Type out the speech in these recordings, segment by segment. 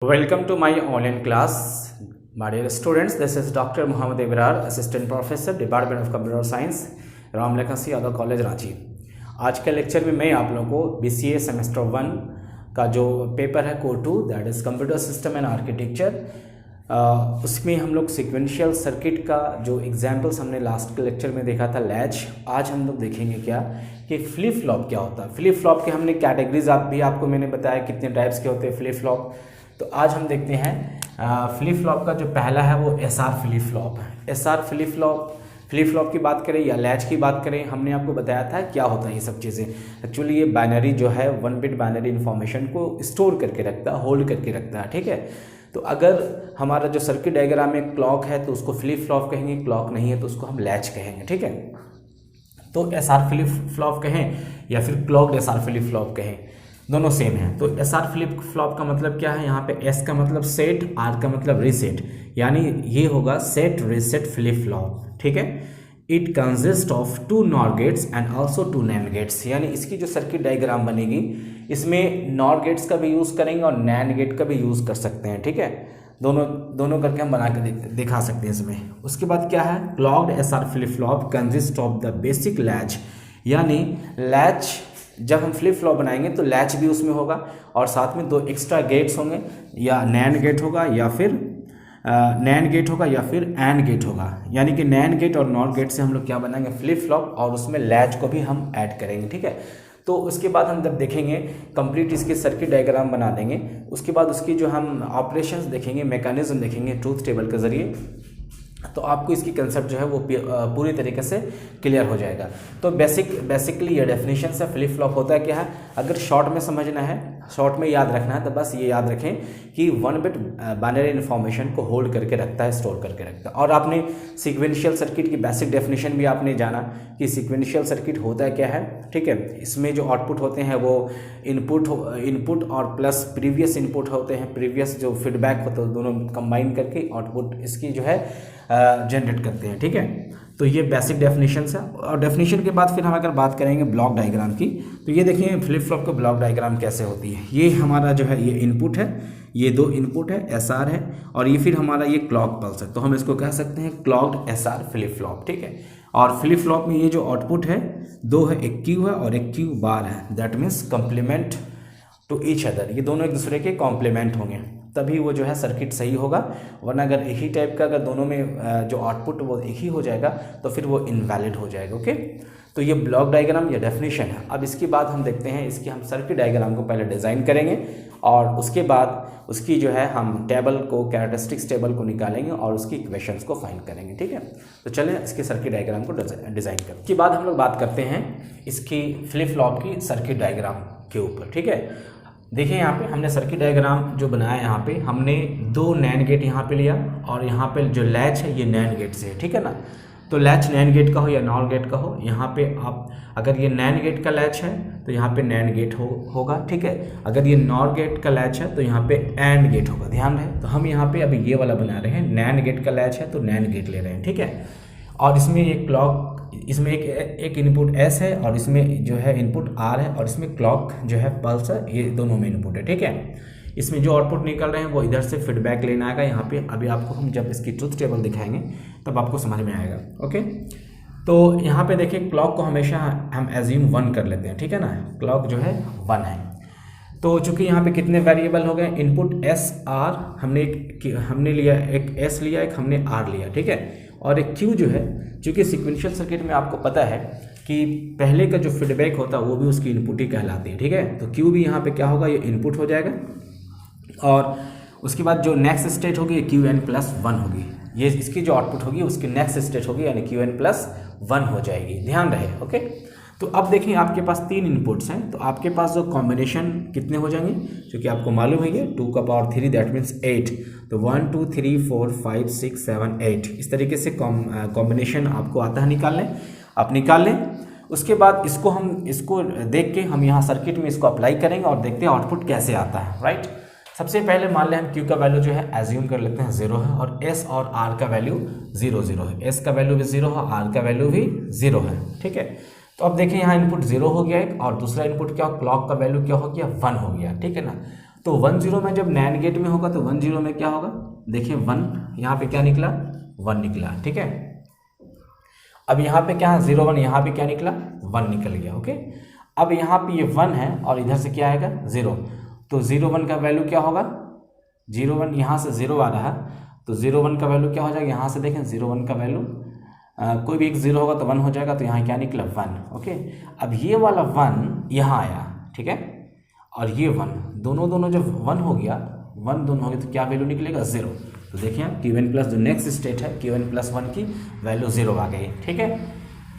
Welcome to my online class. My dear students, this is Dr. Muhammad Ibrar, Assistant Professor, Department of Computer Science, Ramlakhan C Yadav college Ranchi. आज के lecture में मैं आप लोगों को BCA semester 1 का जो पेपर है core 2 that is computer system and architecture, उसमें हम लोग सिक्वेंशियल सर्किट का जो एग्जाम्पल्स हमने लास्ट के लेक्चर में देखा था लैच, आज हम लोग देखेंगे क्या कि फ्लिप फ्लॉप क्या होता है। फ्लिप फ्लॉप के हमने कैटेगरीज आपको मैंने बताया कितने टाइप्स के होते हैं फ्लिप फ्लॉप। तो आज हम देखते हैं फ्लिप फ्लॉप का जो पहला है वो SR फ्लिप फ्लॉप है। SR फ्लिप फ्लॉप की बात करें या लैच की बात करें, हमने आपको बताया था क्या होता है ये सब चीज़ें। एक्चुअली ये बाइनरी जो है 1 बिट बाइनरी इन्फॉर्मेशन को स्टोर करके रखता है, होल्ड करके रखता है, ठीक है। तो अगर हमारा जो सर्किट डायग्राम में क्लॉक है तो उसको फ्लिप फ्लॉप कहेंगे, क्लॉक नहीं है तो उसको हम लैच कहेंगे, ठीक है। तो SR फ्लिप फ्लॉप कहें या फिर क्लॉक्ड SR फ्लिप फ्लॉप कहें, दोनों सेम है। तो SR फ्लिप फ्लॉप का मतलब क्या है, यहाँ पे S का मतलब सेट, R का मतलब रीसेट, यानी ये होगा सेट रीसेट फ्लिप फ्लॉप, ठीक है। It consist of 2 NOR gates and also 2 NAND gates, यानी इसकी जो सर्किट डायग्राम बनेगी इसमें NOR गेट्स का भी यूज़ करेंगे और NAND गेट का भी यूज़ कर सकते हैं, ठीक है। दोनों करके हम बना के दिखा सकते हैं इसमें। उसके बाद क्या है, clogged SR flip flop consist of the basic latch, यानी लैच जब हम फ्लिप फ्लॉप बनाएंगे तो लैच भी उसमें होगा और साथ में 2 एक्स्ट्रा गेट्स होंगे, या NAND गेट होगा या फिर NAND गेट होगा या फिर AND गेट होगा। यानी कि NAND गेट और NOR गेट से हम लोग क्या बनाएंगे फ्लिप फ्लॉप, और उसमें लैच को भी हम ऐड करेंगे, ठीक है। तो उसके बाद हम जब देखेंगे कंप्लीट इसकी सर्किट डायग्राम बना देंगे, उसके बाद उसकी जो हम ऑपरेशंस देखेंगे, मैकेनिज्म देखेंगे ट्रूथ टेबल के ज़रिए, तो आपको इसकी कंसेप्ट जो है वो पूरी तरीके से क्लियर हो जाएगा। तो बेसिकली ये डेफिनेशन से फ्लिप फ्लॉप होता है क्या है, अगर शॉर्ट में समझना है, शॉर्ट में याद रखना है तो बस ये याद रखें कि 1 बिट बाइनरी इन्फॉर्मेशन को होल्ड करके रखता है, स्टोर करके रखता है। और आपने सीक्वेंशियल सर्किट की बेसिक डेफिनेशन भी आपने जाना कि सीक्वेंशियल सर्किट होता है क्या है, ठीक है। इसमें जो आउटपुट होते हैं वो इनपुट और प्लस प्रीवियस इनपुट होते हैं, प्रीवियस जो फीडबैक होता है दोनों कंबाइन करके आउटपुट इसकी जो है जनरेट करते हैं, ठीक है। तो ये बेसिक डेफिनेशन है। और डेफिनेशन के बाद फिर हम अगर बात करेंगे ब्लॉक डायग्राम की, तो ये देखिए फ्लिप फ्लॉप का ब्लॉक डायग्राम कैसे होती है। ये हमारा जो है ये इनपुट है, ये 2 इनपुट है SR है, और ये फिर हमारा ये क्लॉक पल्स है, तो हम इसको कह सकते हैं क्लॉक्ड SR फ्लिप फ्लॉप, ठीक है। और फ्लिप फ्लॉप में ये जो आउटपुट है 2 है, एक Q है और एक Q बार है, that means complement to each other, ये दोनों एक दूसरे के कॉम्प्लीमेंट होंगे तभी वो जो है सर्किट सही होगा। वरना अगर एक ही टाइप का अगर दोनों में जो आउटपुट वो एक ही हो जाएगा तो फिर वो इनवैलिड हो जाएगा, ओके। तो ये ब्लॉक डायग्राम या डेफिनेशन है। अब इसके बाद हम देखते हैं इसकी हम सर्किट डायग्राम को पहले डिज़ाइन करेंगे और उसके बाद उसकी जो है हम टेबल को, कैरेक्टरिस्टिक्स टेबल को निकालेंगे और उसकी इक्वेशंस को फाइंड करेंगे, ठीक है। तो चलें इसके सर्किट डायग्राम को डिज़ाइन करें। उसके बाद हम लोग बात करते हैं इसकी फ्लिप फ्लॉप की सर्किट डायग्राम के ऊपर, ठीक है। देखिए यहाँ पे हमने सर्किट डायग्राम जो बनाया, यहाँ पे हमने 2 NAND गेट यहाँ पे लिया और यहाँ पे जो लैच है ये NAND गेट से है, ठीक है ना। तो लैच NAND गेट का हो या NOR गेट का हो, यहाँ पे आप अगर ये NAND गेट का लैच है तो यहाँ पे NAND गेट होगा, ठीक है। अगर ये NOR गेट का लैच है तो यहाँ पे AND गेट होगा, ध्यान रहे। तो हम यहाँ पे अभी ये वाला बना रहे हैं, NAND गेट का लैच है तो NAND गेट ले रहे हैं, ठीक है। और इसमें एक क्लॉक, इसमें एक इनपुट S है और इसमें जो है इनपुट R है और इसमें क्लॉक जो है पल्स है, ये दोनों में इनपुट है, ठीक है। इसमें जो आउटपुट निकल रहे हैं वो इधर से फीडबैक लेना आएगा यहाँ पे। अभी आपको हम जब इसकी ट्रूथ टेबल दिखाएंगे तब आपको समझ में आएगा, ओके। तो यहाँ पे देखिए क्लॉक को हमेशा हम एज्यूम 1 कर लेते हैं, ठीक है ना। क्लॉक जो है 1 है। तो चूंकि यहाँ पे कितने वेरिएबल हो गए, इनपुट SR हमने लिया, एक S लिया, एक हमने R लिया, ठीक है। और एक Q जो है, चूँकि सिक्वेंशियल सर्किट में आपको पता है कि पहले का जो फीडबैक होता है वो भी उसकी इनपुट ही कहलाती है, ठीक है। तो Q भी यहाँ पे क्या होगा, ये इनपुट हो जाएगा। और उसके बाद जो नेक्स्ट स्टेट होगी ये QN+1 होगी, ये इसकी जो आउटपुट होगी उसकी नेक्स्ट स्टेट होगी यानी QN+1 हो जाएगी, ध्यान रहे, ओके। तो अब देखिए आपके पास 3 इनपुट्स हैं, तो आपके पास जो कॉम्बिनेशन कितने हो जाएंगे, क्योंकि आपको मालूम है ये 2 का पावर 3 दैट मीन्स 8, तो 1 2 3 4 5 6 7 8 इस तरीके से कॉम्बिनेशन आपको आता है निकालने, आप निकाल लें। उसके बाद इसको देख के हम यहाँ सर्किट में इसको अप्लाई करेंगे और देखते हैं आउटपुट कैसे आता है, राइट। सबसे पहले मान लें हम Q का वैल्यू जो है एज्यूम कर लेते हैं 0 है और S और R का वैल्यू 0 0 है, S का वैल्यू भी 0 है, R का वैल्यू भी 0 है, ठीक है। तो अब देखिए यहाँ इनपुट 0 हो गया एक, और दूसरा इनपुट क्या, क्लॉक का वैल्यू क्या हो गया 1 हो गया, ठीक है ना। तो 1 0 में जब नैंड गेट में होगा तो 1 0 में क्या होगा, देखिए 1 यहाँ पे क्या निकला, 1 निकला, ठीक है। अब यहाँ पे क्या है 0 1, यहाँ पे क्या निकला 1 निकल गया, ओके। अब यहाँ पे ये 1 है और इधर से क्या आएगा 0, तो 0 1 का वैल्यू क्या होगा, 0 1 यहाँ से 0 आ रहा है तो 0 1 का वैल्यू क्या हो जाएगा, यहाँ से देखें 0 1 का वैल्यू कोई भी एक 0 होगा तो 1 हो जाएगा, तो यहाँ क्या निकला 1, ओके। अब ये वाला 1 यहाँ आया, ठीक है, और ये 1 दोनों जब 1 हो गया, 1 दोनों हो गए तो क्या वैल्यू निकलेगा 0। तो देखिए आप Qn प्लस जो नेक्स्ट स्टेट है Qn प्लस 1 की वैल्यू 0 आ गई, ठीक है।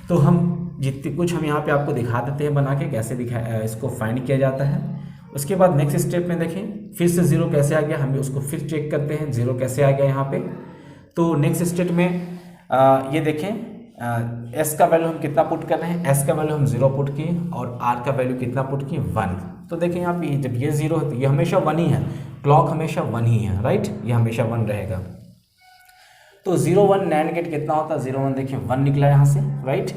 तो हम जितनी कुछ हम यहाँ पे आपको दिखा देते हैं बना के कैसे इसको फाइंड किया जाता है। उसके बाद नेक्स्ट स्टेप में देखें फिर से 0 कैसे आ गया, हम उसको फिर चेक करते हैं 0 कैसे आ गया यहाँ पे। तो नेक्स्ट स्टेप में ये देखें s का वैल्यू हम कितना पुट कर रहे हैं, s का वैल्यू हम 0 पुट किए और r का वैल्यू कितना पुट किए 1। तो देखें यहाँ पे जब ये 0 है तो ये हमेशा 1 ही है, क्लॉक हमेशा 1 ही है, राइट, ये हमेशा 1 रहेगा। तो 0 1 नैंड गेट कितना होता है 0 1, देखिए 1 निकला यहाँ से, राइट।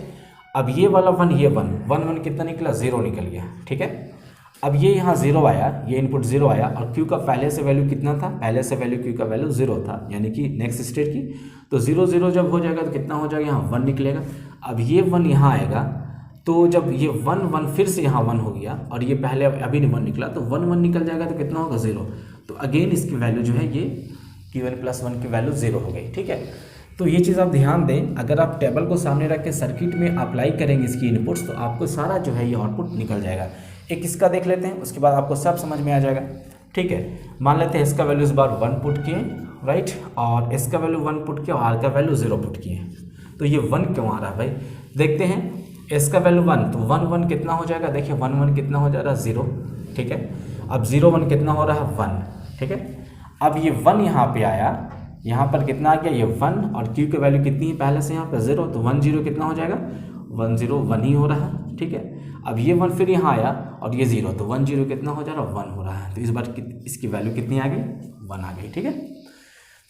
अब ये वाला 1 ये 1 1 कितना निकला 0 निकल गया, ठीक है। अब ये यहाँ 0 आया, ये इनपुट 0 आया और Q का पहले से वैल्यू कितना था, पहले से वैल्यू Q का वैल्यू 0 था, यानी कि नेक्स्ट स्टेट की। तो 0 0 जब हो जाएगा तो कितना हो जाएगा, यहाँ 1 निकलेगा। अब ये 1 यहाँ आएगा तो जब ये 1 1 फिर से यहाँ 1 हो गया और ये पहले अभी 1 निकला तो 1 1 निकल जाएगा तो कितना होगा 0। तो अगेन इसकी वैल्यू जो है ये Qn प्लस 1 की वैल्यू 0 हो गई, ठीक है। तो ये चीज़ आप ध्यान दें, अगर आप टेबल को सामने रख के सर्किट में अप्लाई करेंगे इसकी इनपुट्स तो आपको सारा जो है ये आउटपुट निकल जाएगा। एक इसका देख लेते हैं, उसके बाद आपको सब समझ में आ जाएगा, ठीक है। मान लेते हैं इसका वैल्यू इस बार 1 पुट किए, राइट, और इसका वैल्यू 1 पुट किया और आर का वैल्यू 0 पुट किए। तो ये 1 क्यों आ रहा है भाई, देखते हैं। इसका वैल्यू 1 तो 1 1 कितना हो जाएगा, देखिए 1 1 कितना हो जा रहा है 0, ठीक है। अब 0 1 कितना हो रहा है 1, ठीक है। अब ये 1 यहाँ पे आया, यहाँ पर कितना आ गया ये 1 और Q की वैल्यू कितनी है पहले से यहाँ पर 0, तो 1 0 कितना हो जाएगा 1 0 1 ही हो रहा है, ठीक है। अब ये 1 फिर यहाँ आया और ये 0, तो 1 0 कितना हो जा रहा है 1 हो रहा है। तो इस बार इसकी वैल्यू कितनी आ गई 1 आ गई, ठीक है।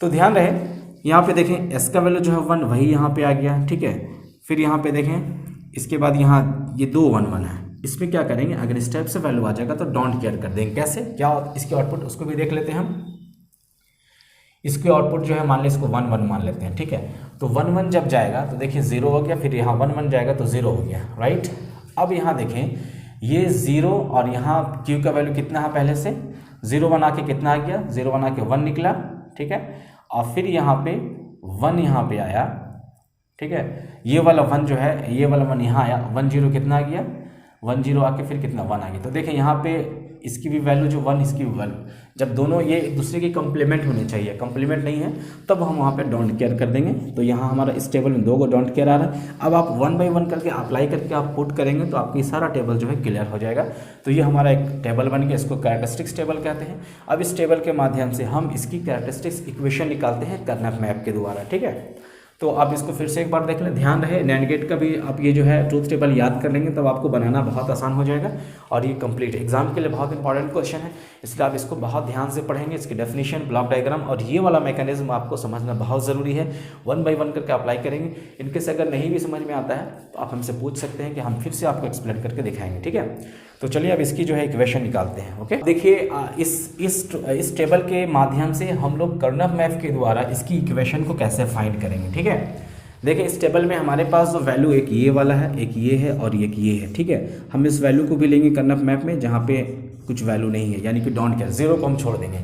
तो ध्यान रहे यहाँ पे देखें s का वैल्यू जो है 1 वही यहाँ पे आ गया, ठीक है। फिर यहाँ पे देखें इसके बाद यहाँ ये 2 1 1 है, इसमें क्या करेंगे अगर इस टाइप से वैल्यू आ जाएगा तो डोंट केयर कर देंगे। कैसे, क्या इसके आउटपुट उसको भी देख लेते हैं हम। इसके आउटपुट जो है मान लें इसको 1 1 मान लेते हैं, ठीक है। तो 1 1 जब जाएगा तो देखिए 0 हो गया, फिर यहाँ 1 1 जाएगा तो 0 हो गया, राइट। अब यहाँ देखें ये 0 और यहाँ Q का वैल्यू कितना है पहले से 0 1 आके कितना आ गया 0 1 आके 1 निकला, ठीक है। और फिर यहाँ पे 1 यहाँ पे आया, ठीक है। ये वाला 1 जो है ये वाला 1 यहाँ आया, 1 0 कितना आ गया 1 0 आके फिर कितना 1 आ गया। तो देखें यहाँ पे इसकी भी वैल्यू जो 1 इसकी भी वैल्यू, जब दोनों ये एक दूसरे के कंप्लीमेंट होने चाहिए, कंप्लीमेंट नहीं है तब हम वहाँ पे डोंट केयर कर देंगे। तो यहाँ हमारा इस टेबल में 2 को डोंट केयर आ रहा है। अब आप 1 बाई 1 करके अप्लाई करके आप पुट करेंगे तो आपकी सारा टेबल जो है क्लियर हो जाएगा। तो ये हमारा एक टेबल बन गया, इसको कैरेक्टरिस्टिक्स टेबल कहते हैं। अब इस टेबल के माध्यम से हम इसकी कैरेक्टरिस्टिक्स इक्वेशन निकालते हैं कर्नफ मैप के द्वारा, ठीक है। तो आप इसको फिर से एक बार देख लें, ध्यान रहे नैंड गेट का भी आप ये जो है ट्रूथ टेबल याद कर लेंगे तब आपको बनाना बहुत आसान हो जाएगा और ये कंप्लीट एग्जाम के लिए बहुत इंपॉर्टेंट क्वेश्चन है, इसलिए आप इसको बहुत ध्यान से पढ़ेंगे। इसकी डेफिनेशन, ब्लॉक डायग्राम और ये वाला मैकेनिज्म आपको समझना बहुत ज़रूरी है। 1 बाई 1 करके अप्लाई करेंगे। इनकेस अगर नहीं भी समझ में आता है तो आप हमसे पूछ सकते हैं कि हम फिर से आपको एक्सप्लेन करके दिखाएंगे, ठीक है। तो चलिए अब इसकी जो है इक्वेशन निकालते हैं, ओके। देखिए इस टेबल के माध्यम से हम लोग कर्नफ मैप के द्वारा इसकी इक्वेशन को कैसे फाइंड करेंगे, ठीक है। देखिए इस टेबल में हमारे पास जो वैल्यू एक ये वाला है, एक ये है और एक ये है, ठीक है। हम इस वैल्यू को भी लेंगे कर्नफ मैप में जहाँ पे कुछ वैल्यू नहीं है, यानी कि डोंट केयर, 0 को हम छोड़ देंगे।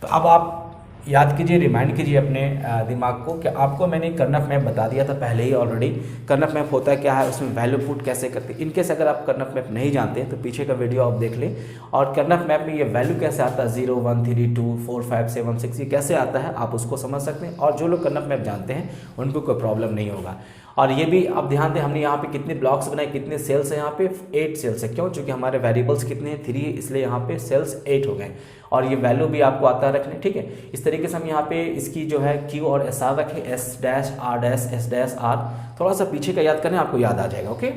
तो अब आप याद कीजिए, रिमाइंड कीजिए अपने दिमाग को कि आपको मैंने कर्नफ मैप बता दिया था पहले ही ऑलरेडी। कर्नफ मैप होता है क्या है, उसमें वैल्यू पुट कैसे करते हैं। इनकेस अगर आप कर्नफ मैप नहीं जानते हैं तो पीछे का वीडियो आप देख लें। और कर्नफ मैप में ये वैल्यू कैसे आता है 0 1 3 2 4 5 7 6 ये कैसे आता है आप उसको समझ सकते हैं। और जो लोग कर्नफ मैप जानते हैं उनको कोई प्रॉब्लम नहीं होगा। और ये भी आप ध्यान दें, हमने यहाँ पे कितने ब्लॉक्स बनाए, कितने सेल्स हैं यहाँ पे 8 सेल्स है। क्यों? क्योंकि हमारे वेरिएबल्स कितने हैं 3 है, इसलिए यहाँ पे सेल्स 8 हो गए। और ये वैल्यू भी आपको आता है रखने, ठीक है। इस तरीके से हम यहाँ पे इसकी जो है Q और SR रखें, S dash R dash S dash R, थोड़ा सा पीछे का याद करें आपको याद आ जाएगा, ओके।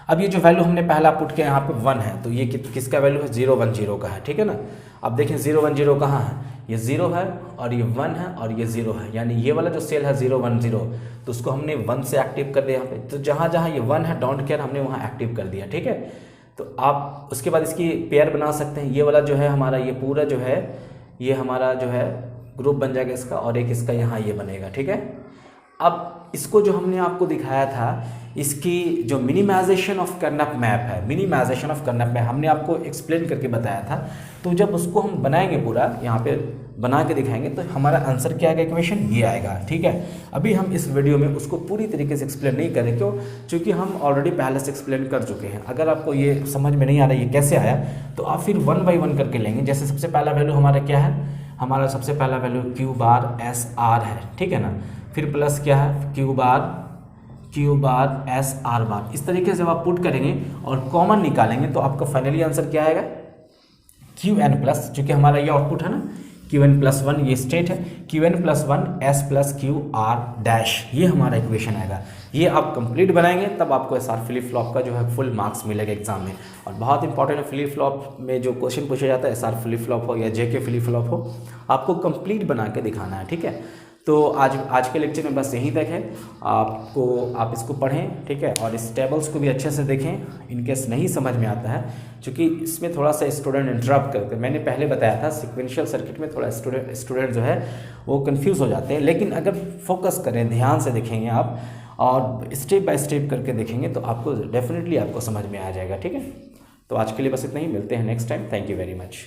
अब ये जो वैल्यू हमने पहला पुट किया यहाँ पे 1 है, तो ये किसका वैल्यू है 0 1 0 का है, ठीक है ना। अब देखें 0 1 0 कहाँ है, ये 0 है और ये 1 है और ये 0 है, यानी ये वाला जो सेल है 0 1 0 तो उसको हमने 1 से एक्टिव कर दिया यहाँ पे। तो जहाँ जहाँ ये 1 है डोंट केयर हमने वहाँ एक्टिव कर दिया, ठीक है। तो आप उसके बाद इसकी पेयर बना सकते हैं। ये वाला जो है हमारा, ये पूरा जो है ये हमारा जो है ग्रुप बन जाएगा इसका, और एक इसका यहाँ ये बनेगा, ठीक है। अब इसको जो हमने आपको दिखाया था, इसकी जो मिनिमाइजेशन ऑफ कर्नप मैप है, मिनिमाइजेशन ऑफ कर्नप मैप हमने आपको एक्सप्लेन करके बताया था। तो जब उसको हम बनाएंगे पूरा यहाँ पे बना के दिखाएंगे तो हमारा आंसर क्या आएगा, इक्वेशन ये आएगा, ठीक है। अभी हम इस वीडियो में उसको पूरी तरीके से एक्सप्लेन नहीं करें, क्यों, क्योंकि हम ऑलरेडी पहले से एक्सप्लेन कर चुके हैं। अगर आपको ये समझ में नहीं आ रहा ये कैसे आया, तो आप फिर 1 बाई 1 करके लेंगे। जैसे सबसे पहला वैल्यू हमारा क्या है, हमारा सबसे पहला value Q bar S R है, ठीक है ना। फिर प्लस क्या है, क्यू बार एस आर बार। इस तरीके से जब आप पुट करेंगे और कॉमन निकालेंगे तो आपका फाइनली आंसर क्या आएगा, क्यू एन प्लस, चूँकि हमारा ये आउटपुट है ना, क्यू एन प्लस 1 ये स्टेट है, Q N plus 1 S plus Q R dash, ये हमारा इक्वेशन आएगा। ये आप कंप्लीट बनाएंगे तब आपको एस आर फ्लिप फ्लॉप का जो है फुल मार्क्स मिलेगा एग्जाम में। और बहुत इंपॉर्टेंट है, फ्लिप फ्लॉप में जो क्वेश्चन पूछा जाता है, एस आर फ्लिप फ्लॉप हो या जे के फ्लिप फ्लॉप हो, आपको कंप्लीट बना के दिखाना है, ठीक है। तो आज के लेक्चर में बस यहीं तक है। आप इसको पढ़ें, ठीक है, और इस टेबल्स को भी अच्छे से देखें इनकेस नहीं समझ में आता है, क्योंकि इसमें थोड़ा सा स्टूडेंट इंटरप्ट करते हैं। मैंने पहले बताया था सिक्वेंशियल सर्किट में थोड़ा स्टूडेंट जो है वो कंफ्यूज हो जाते हैं, लेकिन अगर फोकस करें, ध्यान से देखेंगे आप और स्टेप बाय स्टेप करके देखेंगे तो आपको डेफिनेटली आपको समझ में आ जाएगा, ठीक है। तो आज के लिए बस इतना ही, मिलते हैं next time. Thank you very much.